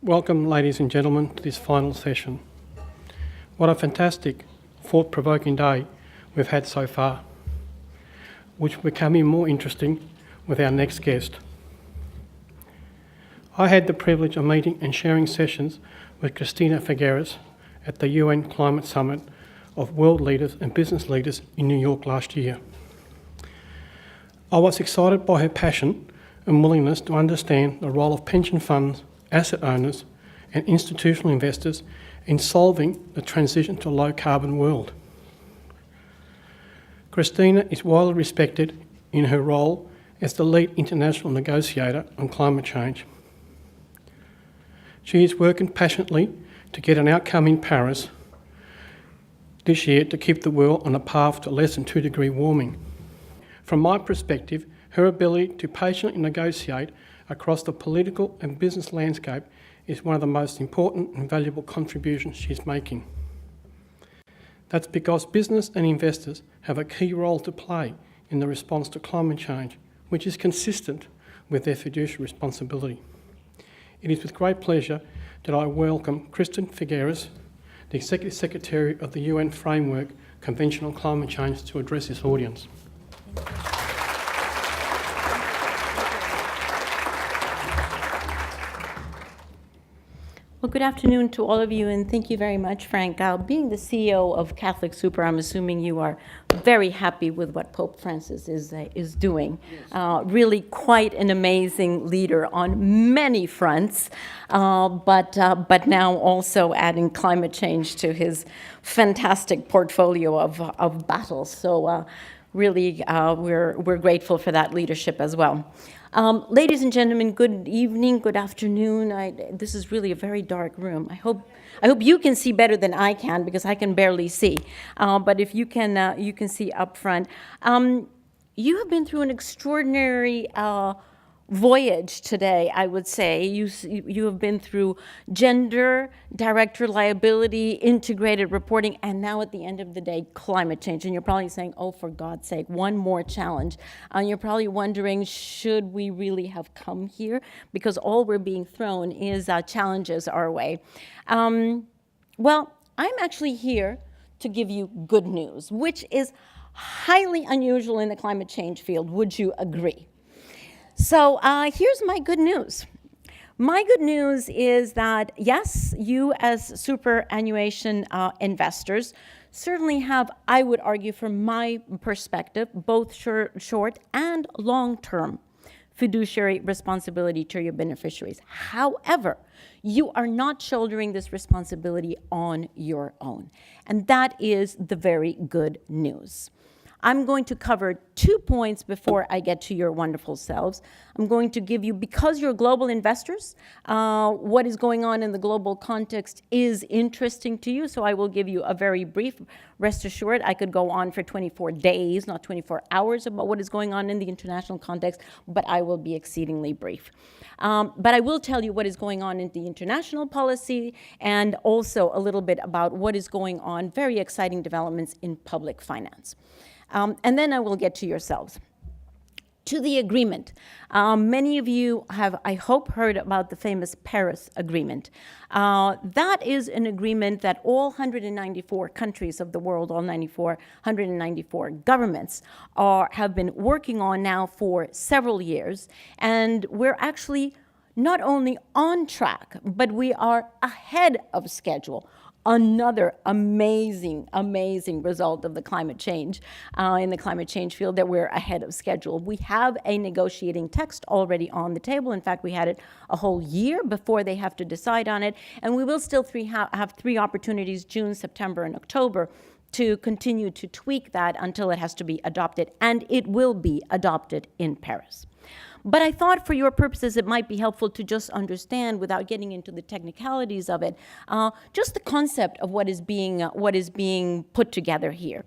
Welcome, ladies and gentlemen, to this final session. What a fantastic, thought-provoking day we've had so far, which will become even more interesting with our next guest. I had the privilege of meeting and sharing sessions with Cristina Figueres at the UN Climate Summit of world leaders and business leaders in New York last year. I was excited by her passion and willingness to understand the role of pension funds, asset owners and institutional investors in solving the transition to a low-carbon world. Cristina is widely respected in her role as the lead international negotiator on climate change. She is working passionately to get an outcome in Paris this year to keep the world on a path to less than 2-degree warming. From my perspective, her ability to patiently negotiate across the political and business landscape is one of the most important and valuable contributions she's making. That's because business and investors have a key role to play in the response to climate change, which is consistent with their fiduciary responsibility. It is with great pleasure that I welcome Cristina Figueres, the Executive Secretary of the UN Framework Convention on Climate Change, to address this audience. Well, good afternoon to all of you, and thank you very much, Frank. Being the CEO of Catholic Super, I'm assuming you are very happy with what Pope Francis is doing. Yes. Really quite an amazing leader on many fronts, but now also adding climate change to his fantastic portfolio of battles. So really, we're grateful for that leadership as well. Ladies and gentlemen, good evening, good afternoon. This is really a very dark room. I hope you can see better than I can, because I can barely see. But if you can see up front. You have been through an extraordinary voyage today, I would say. You have been through gender, direct reliability, integrated reporting, and now at the end of the day, climate change. And you're probably saying, oh, for God's sake, one more challenge. You're probably wondering, should we really have come here? Because all we're being thrown is challenges our way. Well, I'm actually here to give you good news, which is highly unusual in the climate change field. Would you agree? So here's my good news. My good news is that, yes, you as superannuation investors certainly have, I would argue from my perspective, both short and long-term fiduciary responsibility to your beneficiaries. However, you are not shouldering this responsibility on your own. And that is the very good news. I'm going to cover 2 points before I get to your wonderful selves. I'm going to give you, because you're global investors, what is going on in the global context is interesting to you, so I will give you a very brief. Rest assured, I could go on for 24 days, not 24 hours, about what is going on in the international context, but I will be exceedingly brief. But I will tell you what is going on in the international policy, and also a little bit about what is going on, very exciting developments in public finance. And then I will get to yourselves. To the agreement. Many of you have, I hope, heard about the famous Paris Agreement. That is an agreement that all 194 countries of the world, all 194 governments have been working on now for several years. And we're actually not only on track, but we are ahead of schedule. Another amazing result of the climate change, in the climate change field, that we're ahead of schedule. We have a negotiating text already on the table. In fact, we had it a whole year before they have to decide on it. And we will still have 3 opportunities, June, September, and October, to continue to tweak that until it has to be adopted. And it will be adopted in Paris. But I thought for your purposes it might be helpful to just understand, without getting into the technicalities of it, just the concept of what is being put together here.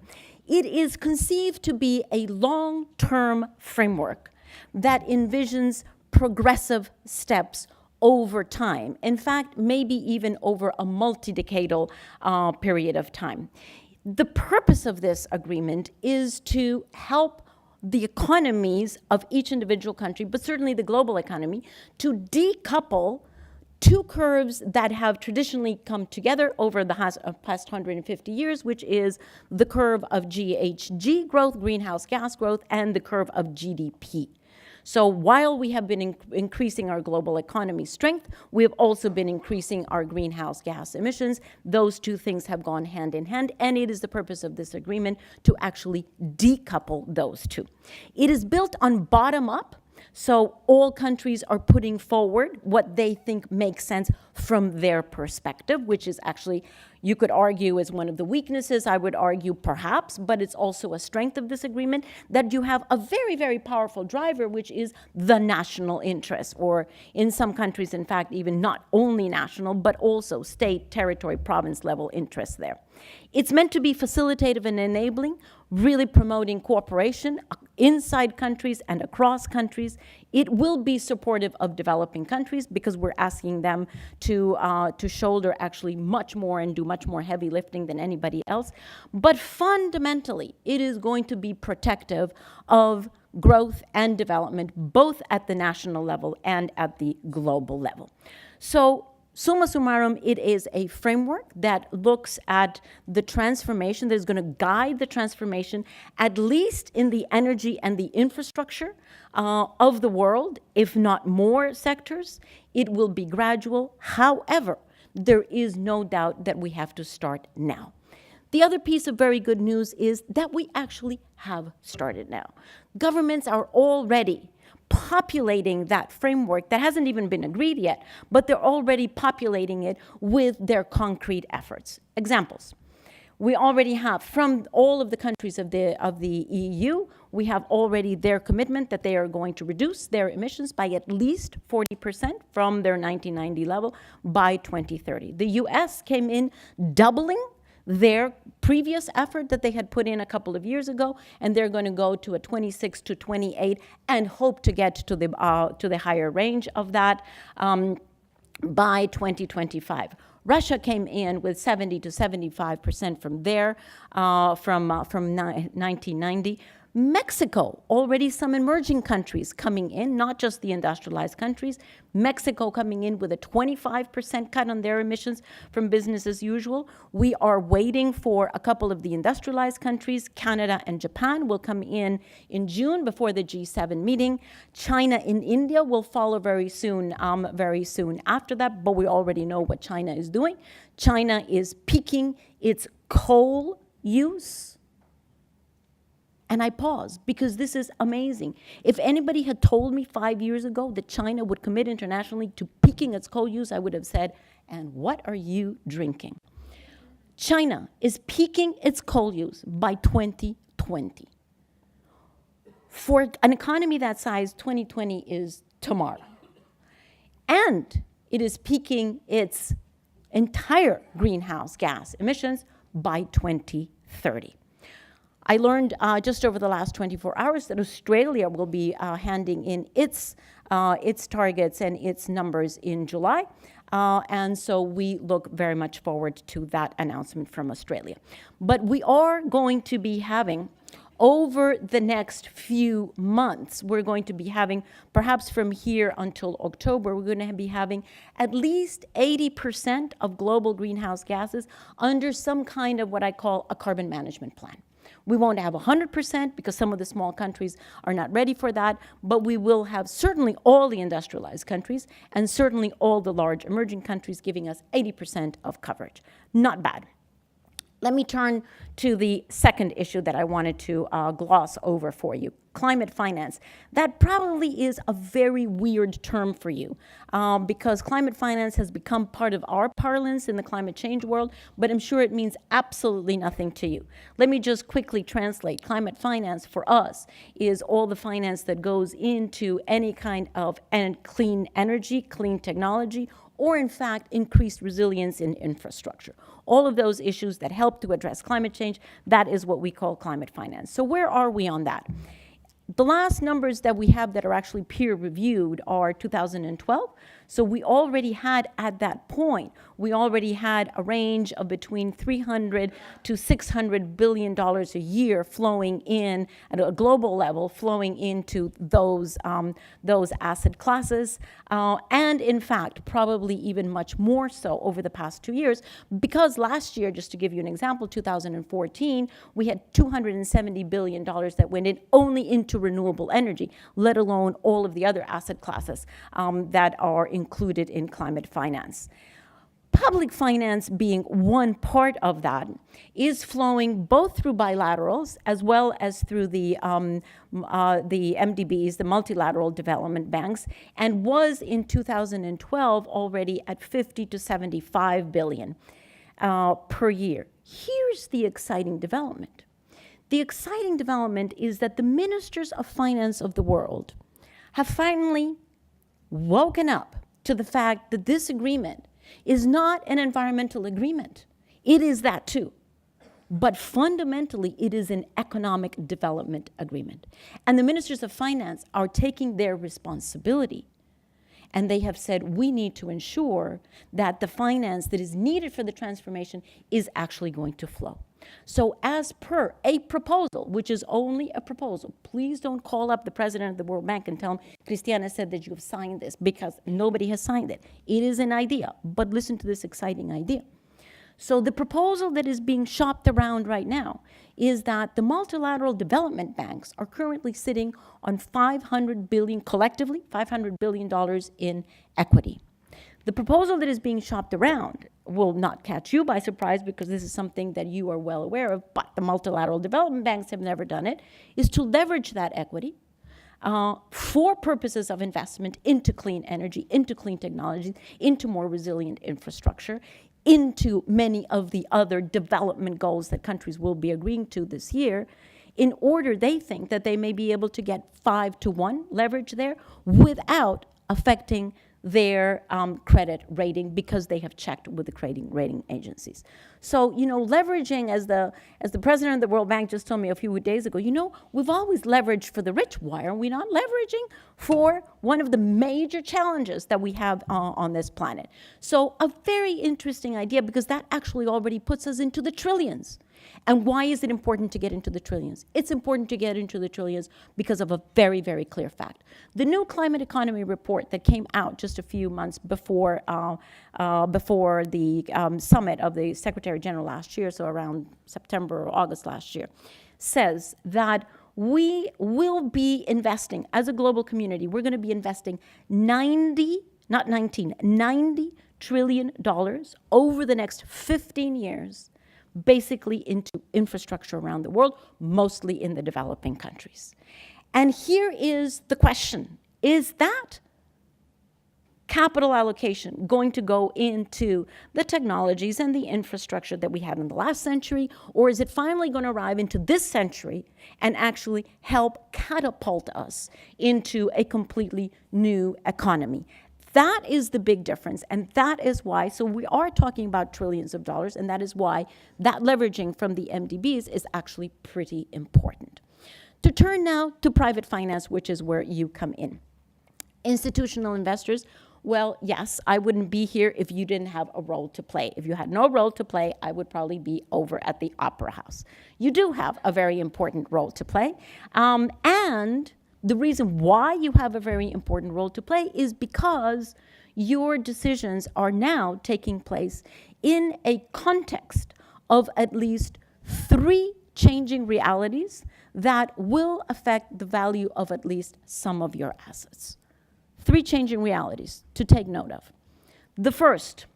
It is conceived to be a long-term framework that envisions progressive steps over time. In fact, maybe even over a multi-decadal period of time. The purpose of this agreement is to help the economies of each individual country, but certainly the global economy, to decouple two curves that have traditionally come together over the past 150 years, which is the curve of GHG growth, greenhouse gas growth, and the curve of GDP. So while we have been increasing our global economy strength, we have also been increasing our greenhouse gas emissions. Those two things have gone hand in hand, and it is the purpose of this agreement to actually decouple those two. It is built on bottom-up. So all countries are putting forward what they think makes sense from their perspective, which is actually, you could argue, is one of the weaknesses. I would argue perhaps, but it's also a strength of this agreement, that you have a very, very powerful driver, which is the national interest, or in some countries, in fact, even not only national, but also state, territory, province level interests there. It's meant to be facilitative and enabling, really promoting cooperation inside countries and across countries. It will be supportive of developing countries because we're asking them to shoulder actually much more and do much more heavy lifting than anybody else. But fundamentally, it is going to be protective of growth and development, both at the national level and at the global level. So, summa summarum, it is a framework that looks at the transformation, that is going to guide the transformation, at least in the energy and the infrastructure of the world, if not more sectors. It will be gradual. However, there is no doubt that we have to start now. The other piece of very good news is that we actually have started now. Governments are already populating that framework that hasn't even been agreed yet, but they're already populating it with their concrete efforts. Examples. We already have, from all of the countries of the EU, we have already their commitment that they are going to reduce their emissions by at least 40% from their 1990 level by 2030. The US came in doubling their previous effort that they had put in a couple of years ago, and they're going to go to a 26 to 28 and hope to get to the higher range of that by 2025. Russia came in with 70 to 75% from there, from 1990. Mexico, already some emerging countries coming in, not just the industrialized countries. Mexico coming in with a 25% cut on their emissions from business as usual. We are waiting for a couple of the industrialized countries. Canada and Japan will come in June before the G7 meeting. China and India will follow very soon after that, but we already know what China is doing. China is peaking its coal use. And I pause because this is amazing. If anybody had told me 5 years ago that China would commit internationally to peaking its coal use, I would have said, and what are you drinking? China is peaking its coal use by 2020. For an economy that size, 2020 is tomorrow. And it is peaking its entire greenhouse gas emissions by 2030. I learned just over the last 24 hours that Australia will be handing in its targets and its numbers in July. And so we look very much forward to that announcement from Australia. But we are going to be having, over the next few months, we're going to be having, perhaps from here until October, we're going to be having at least 80% of global greenhouse gases under some kind of what I call a carbon management plan. We won't have 100% because some of the small countries are not ready for that, but we will have certainly all the industrialized countries and certainly all the large emerging countries giving us 80% of coverage. Not bad. Let me turn to the second issue that I wanted to gloss over for you, climate finance. That probably is a very weird term for you because climate finance has become part of our parlance in the climate change world, but I'm sure it means absolutely nothing to you. Let me just quickly translate. Climate finance for us is all the finance that goes into any kind of clean energy, clean technology, or in fact, increased resilience in infrastructure. All of those issues that help to address climate change, that is what we call climate finance. So where are we on that? The last numbers that we have that are actually peer-reviewed are 2012, So we already had, at that point, we already had a range of between $300 to $600 billion a year flowing in, at a global level, flowing into those asset classes. And in fact, probably even much more so over the past 2 years, because last year, just to give you an example, 2014, we had $270 billion that went in only into renewable energy, let alone all of the other asset classes that are included in climate finance. Public finance, being one part of that, is flowing both through bilaterals as well as through the MDBs, the multilateral development banks, and was in 2012 already at 50 to 75 billion per year. Here's the exciting development. The exciting development is that the ministers of finance of the world have finally woken up to the fact that this agreement is not an environmental agreement. It is that too. But fundamentally, it is an economic development agreement. And the ministers of finance are taking their responsibility. And they have said, we need to ensure that the finance that is needed for the transformation is actually going to flow. So as per a proposal, which is only a proposal, please don't call up the president of the World Bank and tell him, Christiana said that you have signed this, because nobody has signed it. It is an idea, but listen to this exciting idea. So the proposal that is being shopped around right now is that the multilateral development banks are currently sitting on $500 billion, collectively, $500 billion in equity. The proposal that is being shopped around will not catch you by surprise, because this is something that you are well aware of, but the multilateral development banks have never done it, is to leverage that equity for purposes of investment into clean energy, into clean technology, into more resilient infrastructure, into many of the other development goals that countries will be agreeing to this year, in order, they think, that they may be able to get 5-to-1 leverage there without affecting their credit rating, because they have checked with the rating agencies. So, leveraging, as the president of the World Bank just told me a few days ago, we've always leveraged for the rich. Why are we not leveraging for one of the major challenges that we have on this planet? So a very interesting idea, because that actually already puts us into the trillions. And why is it important to get into the trillions? It's important to get into the trillions because of a very, very clear fact. The new climate economy report that came out just a few months before the summit of the Secretary General last year, so around September or August last year, says that we will be investing, as a global community, we're going to be investing $90 trillion over the next 15 years, basically into infrastructure around the world, mostly in the developing countries. And here is the question: is that capital allocation going to go into the technologies and the infrastructure that we had in the last century, or is it finally going to arrive into this century and actually help catapult us into a completely new economy? That is the big difference, and that is why, so we are talking about trillions of dollars, and that is why that leveraging from the MDBs is actually pretty important. To turn now to private finance, which is where you come in. Institutional investors, well, yes, I wouldn't be here if you didn't have a role to play. If you had no role to play, I would probably be over at the Opera House. You do have a very important role to play, and the reason why you have a very important role to play is because your decisions are now taking place in a context of at least 3 changing realities that will affect the value of at least some of your assets. 3 changing realities to take note of. The first,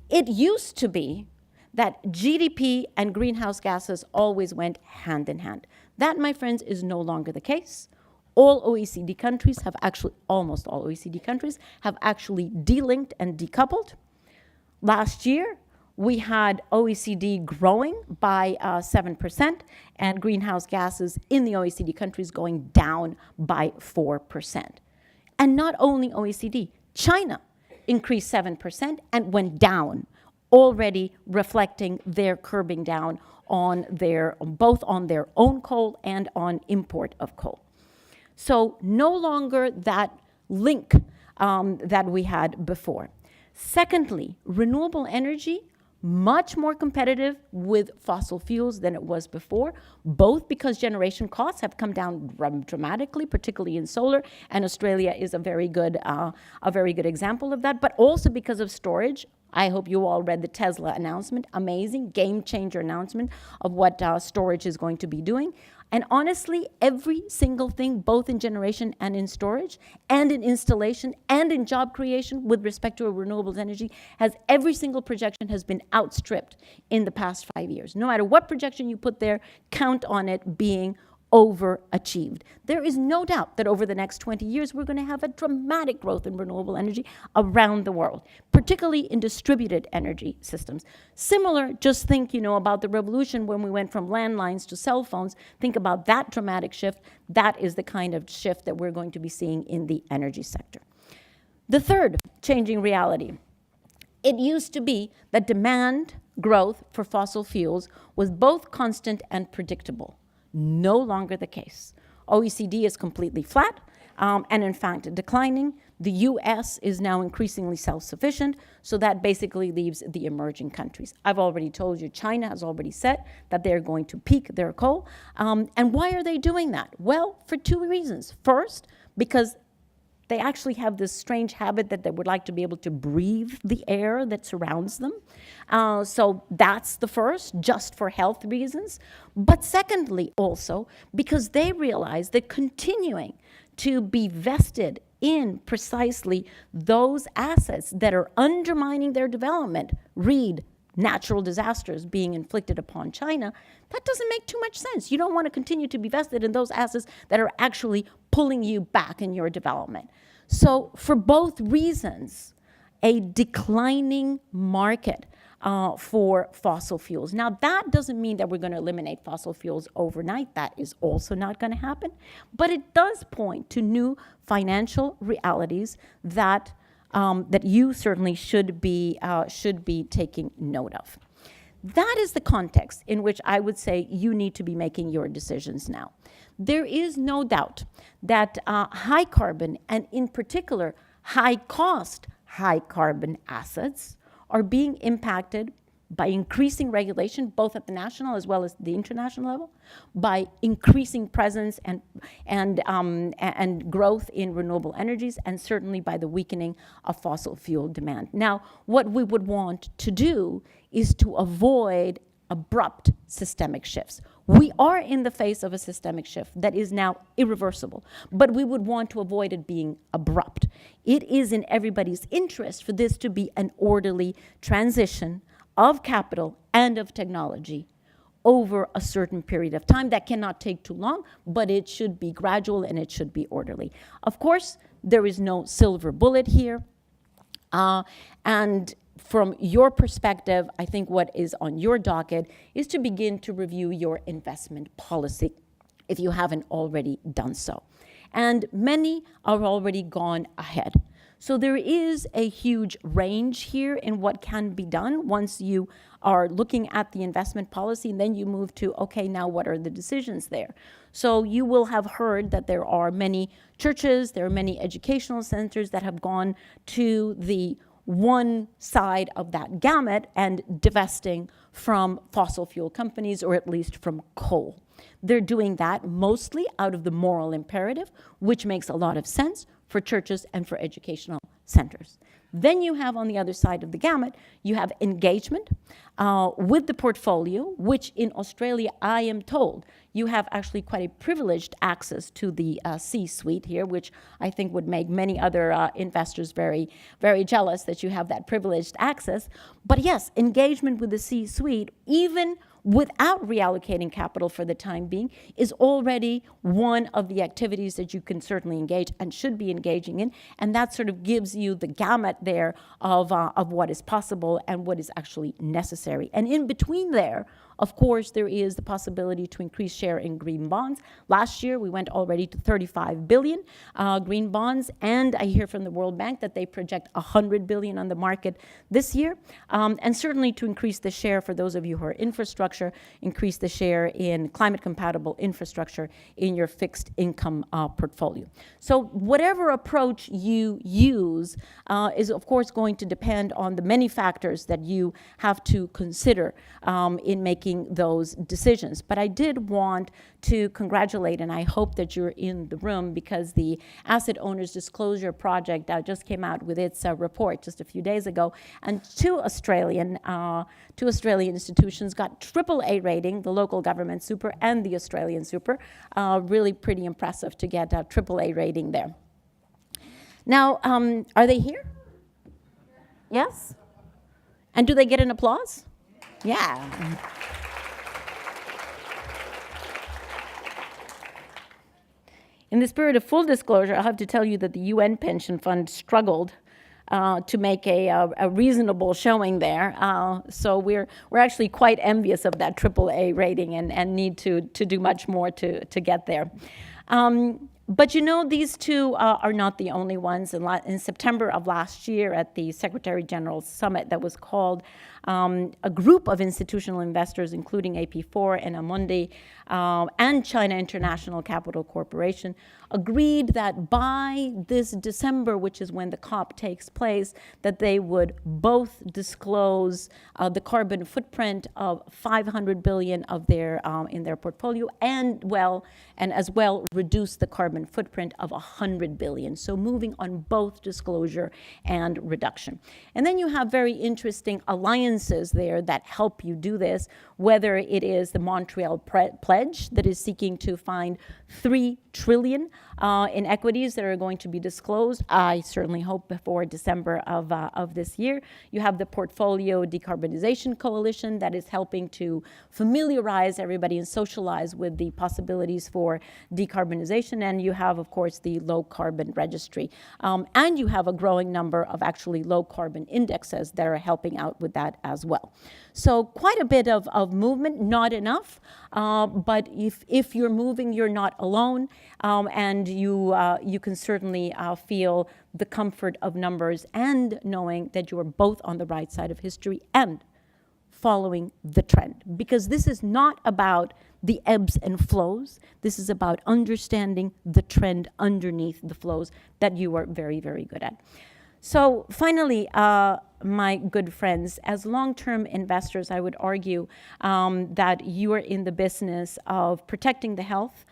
it used to be that GDP and greenhouse gases always went hand in hand. That, my friends, is no longer the case. All OECD countries have actually, almost all OECD countries, have actually delinked and decoupled. Last year, we had OECD growing by 7% and greenhouse gases in the OECD countries going down by 4%. And not only OECD, China increased 7% and went down, already reflecting their curbing down on both on their own coal and on import of coal. So no longer that link that we had before. Secondly, renewable energy, much more competitive with fossil fuels than it was before, both because generation costs have come down dramatically, particularly in solar, and Australia is a very good example of that, but also because of storage. I hope you all read the Tesla announcement, amazing, game changer announcement of what storage is going to be doing. And honestly, every single thing, both in generation and in storage, and in installation, and in job creation with respect to renewables energy, every single projection has been outstripped in the past 5 years. No matter what projection you put there, count on it being overachieved. There is no doubt that over the next 20 years, we're going to have a dramatic growth in renewable energy around the world, particularly in distributed energy systems. Similar, just think, about the revolution when we went from landlines to cell phones. Think about that dramatic shift. That is the kind of shift that we're going to be seeing in the energy sector. The third changing reality. It used to be that demand growth for fossil fuels was both constant and predictable. No longer the case. OECD is completely flat, and in fact declining. The US is now increasingly self-sufficient, so that basically leaves the emerging countries. I've already told you China has already said that they're going to peak their coal. And why are they doing that? Well, for two reasons. First, because they actually have this strange habit that they would like to be able to breathe the air that surrounds them. So that's the first, just for health reasons. But secondly, also, because they realize that continuing to be vested in precisely those assets that are undermining their development, read natural disasters being inflicted upon China, that doesn't make too much sense. You don't want to continue to be vested in those assets that are actually pulling you back in your development. So for both reasons, a declining market for fossil fuels. Now, that doesn't mean that we're going to eliminate fossil fuels overnight. That is also not going to happen. But it does point to new financial realities that you certainly should be taking note of. That is the context in which I would say you need to be making your decisions now. There is no doubt that high carbon, and in particular high cost, high carbon assets are being impacted by increasing regulation, both at the national as well as the international level, by increasing presence and growth in renewable energies, and certainly by the weakening of fossil fuel demand. Now, what we would want to do is to avoid abrupt systemic shifts. We are in the face of a systemic shift that is now irreversible, but we would want to avoid it being abrupt. It is in everybody's interest for this to be an orderly transition of capital and of technology over a certain period of time. That cannot take too long, but it should be gradual and it should be orderly. Of course, there is no silver bullet here, and from your perspective, I think what is on your docket is to begin to review your investment policy if you haven't already done so. And many are already gone ahead. So there is a huge range here in what can be done once you are looking at the investment policy, and then you move to, okay, now what are the decisions there? So you will have heard that there are many churches, there are many educational centers that have gone to the one side of that gamut and divesting from fossil fuel companies, or at least from coal. They're doing that mostly out of the moral imperative, which makes a lot of sense for churches and for educational centers. Then you have on the other side of the gamut, you have engagement with the portfolio, which in Australia, I am told, you have actually quite a privileged access to the C-suite here, which I think would make many other investors very, very jealous that you have that privileged access. But yes, engagement with the C-suite, even without reallocating capital for the time being, is already one of the activities that you can certainly engage and should be engaging in. And that sort of gives you the gamut there of what is possible and what is actually necessary. And in between there Of course, there is the possibility to increase share in green bonds. Last year, we went already to 35 billion green bonds, and I hear from the World Bank that they project 100 billion on the market this year. And certainly to increase the share, for those of you who are infrastructure, increase the share in climate-compatible infrastructure in your fixed income portfolio. So whatever approach you use is, of course, going to depend on the many factors that you have to consider in making those decisions. But I did want to congratulate, and I hope that you're in the room, because the Asset Owners Disclosure Project just came out with its report just a few days ago, and two Australian institutions got AAA rating, the local government super and the Australian super. Really pretty impressive to get a AAA rating there. Now, are they here? Yes? And do they get an applause? Yeah. In the spirit of full disclosure, I'll have to tell you that the UN Pension Fund struggled to make a reasonable showing there. So we're actually quite envious of that AAA rating and need to do much more to get there. But you know, these two are not the only ones. In September of last year at the Secretary General's Summit that was called, a group of institutional investors, including AP4 and Amundi and China International Capital Corporation, agreed that by this December, which is when the COP takes place, that they would both disclose the carbon footprint of 500 billion of their in their portfolio, and as well reduce the carbon footprint of 100 billion. So moving on both disclosure and reduction. And then you have very interesting alliances there that help you do this, whether it is the Montreal Pledge that is seeking to find 3 trillion in equities that are going to be disclosed, I certainly hope before December of this year. You have the Portfolio Decarbonization Coalition that is helping to familiarize everybody and socialize with the possibilities for decarbonization. And you have, of course, the Low Carbon Registry. And you have a growing number of actually low carbon indexes that are helping out with that as well. So quite a bit of movement, not enough, but if you're moving, you're not alone, and you can certainly feel the comfort of numbers and knowing that you are both on the right side of history and following the trend. Because this is not about the ebbs and flows. This is about understanding the trend underneath the flows that you are very, very good at. So finally, my good friends, as long-term investors, I would argue that you are in the business of protecting the health,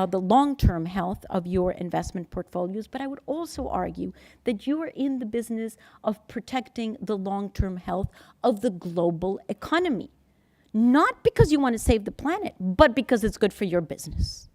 the long-term health of your investment portfolios, but I would also argue that you are in the business of protecting the long-term health of the global economy. Not because you want to save the planet, but because it's good for your business.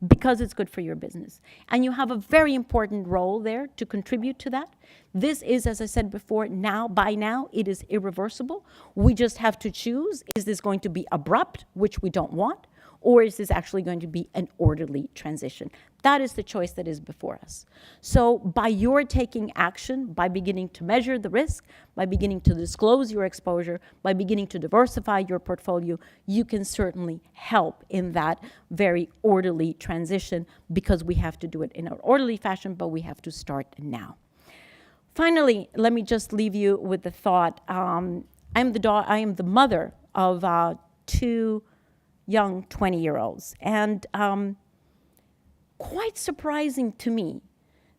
Because it's good for your business. And you have a very important role there to contribute to that. This is, as I said before, by now, it is irreversible. We just have to choose, is this going to be abrupt, which we don't want, or is this actually going to be an orderly transition? That is the choice that is before us. So by your taking action, by beginning to measure the risk, by beginning to disclose your exposure, by beginning to diversify your portfolio, you can certainly help in that very orderly transition, because we have to do it in an orderly fashion, but we have to start now. Finally, let me just leave you with the thought, I am the mother of 2 young 20-year-olds. And quite surprising to me,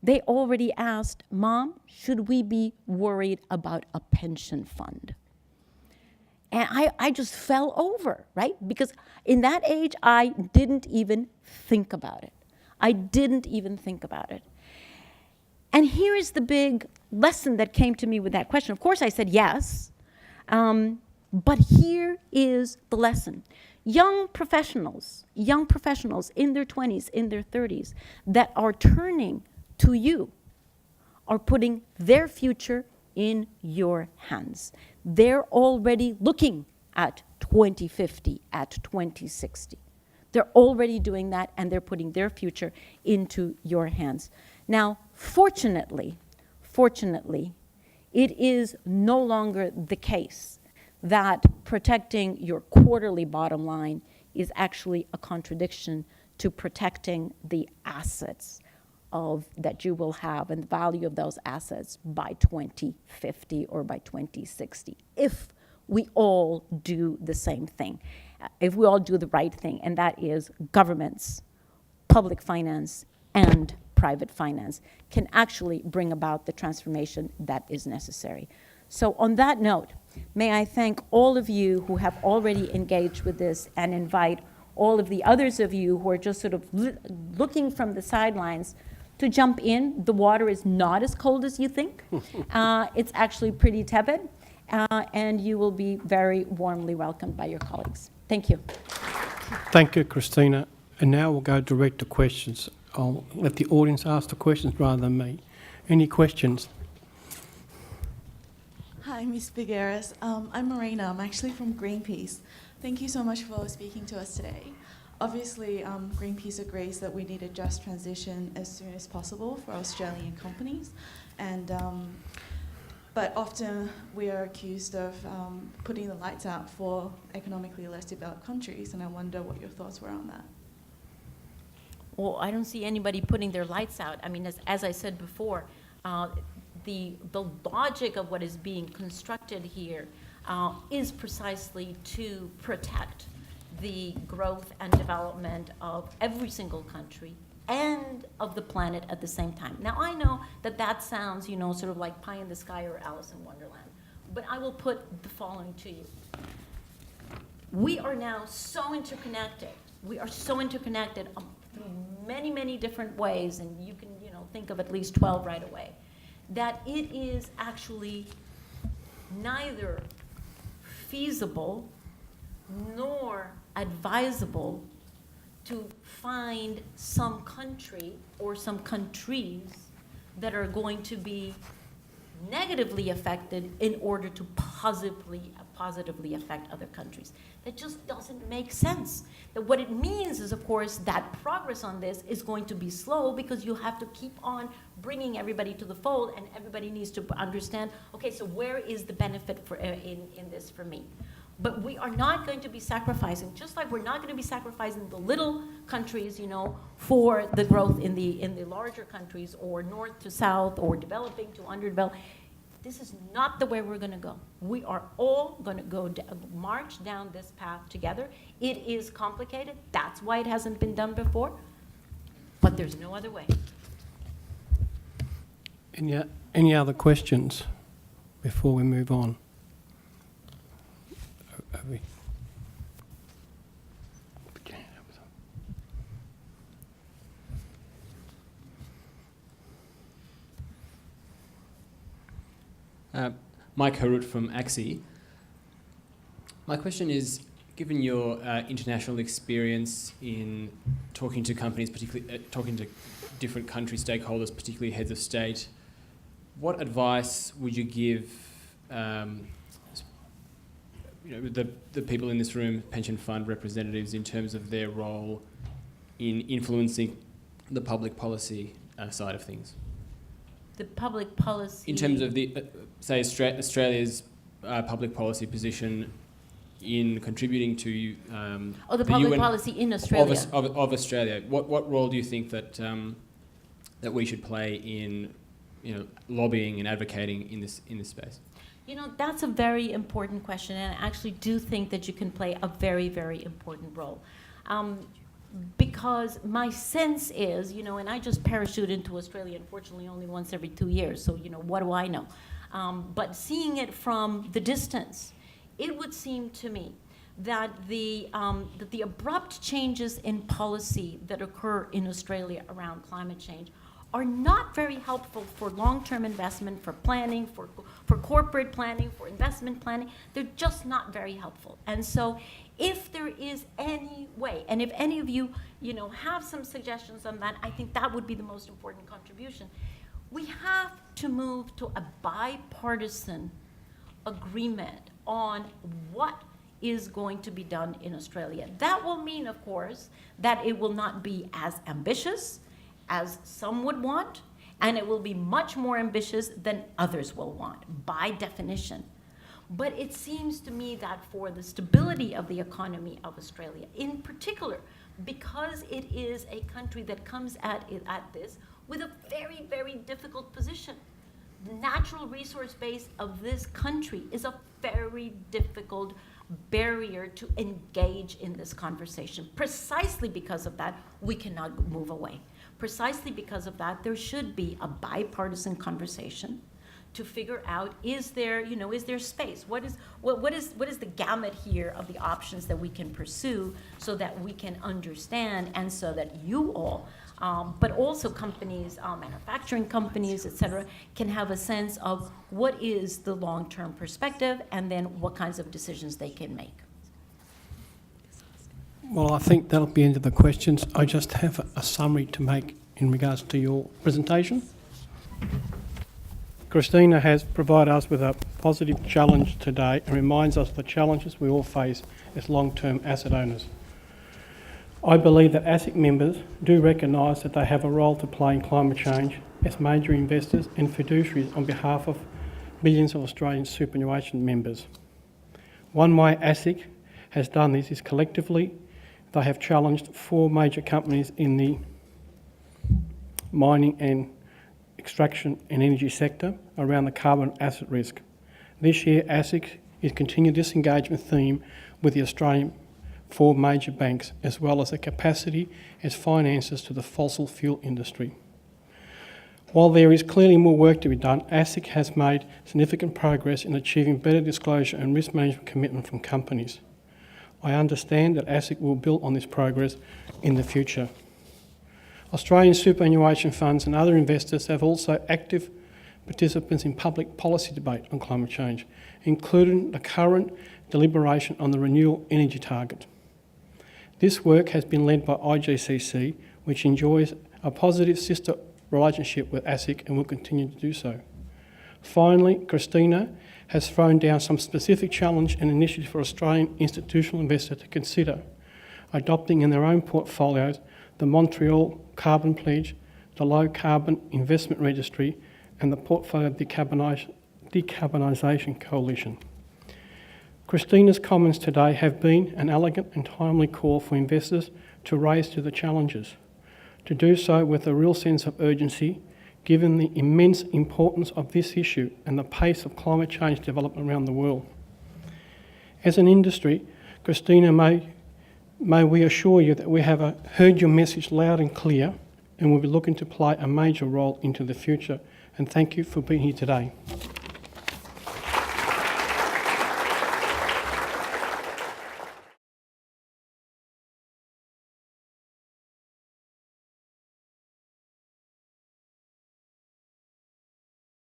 they already asked, Mom, should we be worried about a pension fund? And I just fell over, right? Because in that age, I didn't even think about it. I didn't even think about it. And here is the big lesson that came to me with that question. Of course, I said yes, but here is the lesson. Young professionals in their 20s, in their 30s, that are turning to you are putting their future in your hands. They're already looking at 2050, at 2060. They're already doing that, and they're putting their future into your hands. Now, fortunately, it is no longer the case that protecting your quarterly bottom line is actually a contradiction to protecting the assets that you will have and the value of those assets by 2050 or by 2060, if we all do the same thing, if we all do the right thing, and that is governments, public finance, and private finance can actually bring about the transformation that is necessary. So on that note, may I thank all of you who have already engaged with this and invite all of the others of you who are just sort of looking from the sidelines to jump in. The water is not as cold as you think. It's actually pretty tepid, and you will be very warmly welcomed by your colleagues. Thank you. Thank you, Christina. And now we'll go direct to questions. I'll let the audience ask the questions rather than me. Any questions? Hi, Ms. Figueres. I'm Marina. I'm actually from Greenpeace. Thank you so much for speaking to us today. Obviously, Greenpeace agrees that we need a just transition as soon as possible for Australian companies, and but often we are accused of putting the lights out for economically less developed countries, and I wonder what your thoughts were on that. Well, I don't see anybody putting their lights out. I mean, as I said before, the logic of what is being constructed here is precisely to protect the growth and development of every single country and of the planet at the same time. Now, I know that that sounds, sort of like pie in the sky or Alice in Wonderland, but I will put the following to you. We are now so interconnected. We are so interconnected through many, many different ways, and you can, think of at least 12 right away, that it is actually neither feasible nor advisable to find some country or some countries that are going to be negatively affected in order to positively affect other countries. That just doesn't make sense. That what it means is, of course, that progress on this is going to be slow because you have to keep on bringing everybody to the fold, and everybody needs to understand, okay, so where is the benefit in this for me? But we are not going to be sacrificing, just like we're not going to be sacrificing the little countries, for the growth in the larger countries, or north to south, or developing to underdeveloped. This is not the way we're going to go. We are all going to march down this path together. It is complicated. That's why it hasn't been done before. But there's no other way. Any other questions before we move on? Mike Harut from AXI. My question is, given your international experience in talking to companies, particularly talking to different country stakeholders, particularly heads of state, what advice would you give the people in this room, pension fund representatives, in terms of their role in influencing the public policy side of things? The public policy... In terms of the, say, Australia's public policy position in contributing to the public UN policy in Australia. Of Australia. What role do you think that that we should play in lobbying and advocating in this space? That's a very important question, and I actually do think that you can play a very, very important role. Because my sense is, and I just parachute into Australia, unfortunately, only once every 2 years, so, what do I know? But seeing it from the distance, it would seem to me that the abrupt changes in policy that occur in Australia around climate change are not very helpful for long-term investment, for planning, for corporate planning, for investment planning. They're just not very helpful. And so if there is any way, and if any of you, have some suggestions on that, I think that would be the most important contribution. We have to move to a bipartisan agreement on what is going to be done in Australia. That will mean, of course, that it will not be as ambitious as some would want, and it will be much more ambitious than others will want, by definition. But it seems to me that for the stability of the economy of Australia, in particular, because it is a country that comes at this with a very, very difficult position. The natural resource base of this country is a very difficult barrier to engage in this conversation. Precisely because of that, we cannot move away. Precisely because of that, there should be a bipartisan conversation to figure out, is there space? What is the gamut here of the options that we can pursue so that we can understand, and so that you all, but also companies, manufacturing companies, et cetera, can have a sense of what is the long-term perspective and then what kinds of decisions they can make. Well, I think that'll be into the questions. I just have a summary to make in regards to your presentation. Christina has provided us with a positive challenge today and reminds us of the challenges we all face as long-term asset owners. I believe that ASIC members do recognise that they have a role to play in climate change as major investors and fiduciaries on behalf of millions of Australian superannuation members. One way ASIC has done this is collectively they have challenged 4 major companies in the mining and extraction and energy sector around the carbon asset risk. This year, ASIC is continuing this engagement theme with the Australian 4 major banks, as well as the capacity as financiers to the fossil fuel industry. While there is clearly more work to be done, ASIC has made significant progress in achieving better disclosure and risk management commitment from companies. I understand that ASIC will build on this progress in the future. Australian superannuation funds and other investors have also active participants in public policy debate on climate change, including the current deliberation on the renewable energy target. This work has been led by IGCC, which enjoys a positive sister relationship with ASIC and will continue to do so. Finally, Christina has thrown down some specific challenge and initiatives for Australian institutional investors to consider, adopting in their own portfolios the Montreal Carbon Pledge, the Low Carbon Investment Registry, and the Portfolio Decarbonisation Coalition. Christina's comments today have been an elegant and timely call for investors to raise to the challenges, to do so with a real sense of urgency, given the immense importance of this issue and the pace of climate change development around the world. As an industry, Christina, may we assure you that we have heard your message loud and clear and will be looking to play a major role into the future. And thank you for being here today.